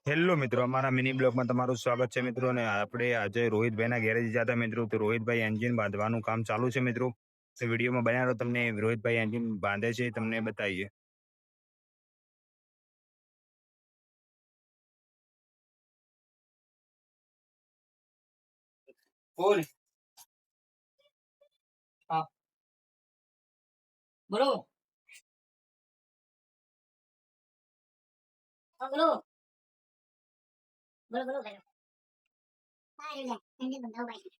Hello મિત્રો, અમારા mini બ્લોગમાં તમારું સ્વાગત છે મિત્રો. અને આપણે આજે રોહિતભાઈના ગેરેજ જતા મિત્રો, તો રોહિતભાઈ એન્જિન બાંધવાનું કામ ચાલુ છે મિત્રો. તો વિડીયોમાં બનાવી રહો, તમને રોહિતભાઈ એન્જિન બાંધે છે તમને બતાવીએ. બોલ. હા બોલો. હા બોલો. બોલો બોલો ભાઈ. હા રે એન્જિન બંધાવ ભાઈ.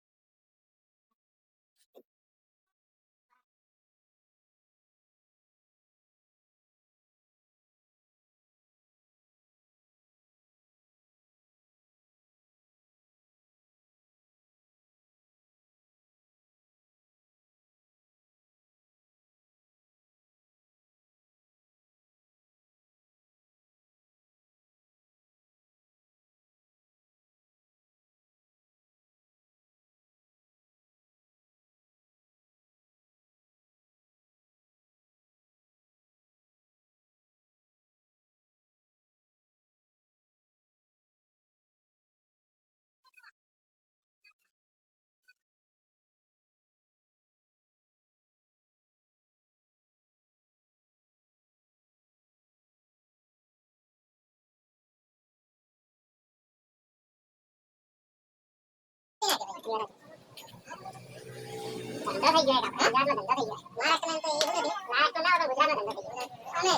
ધંધો થઈ ગયો આપણે ગુજરાતનો ધંધો થઈ ગયો. મહારાષ્ટ્રમાં તો એવું નથી. મહારાષ્ટ્રમાં ના ગુજરાતનો ધંધો થઈ ગયો. અમે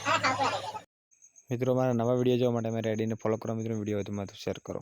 હા ખાવતું થઈ ગયો. મિત્રો, મારા નવા વિડીયો જોવા માટે મેં રેડીને ફોલો કરો મિત્રો. વિડીયો વધુમાં શેર કરો.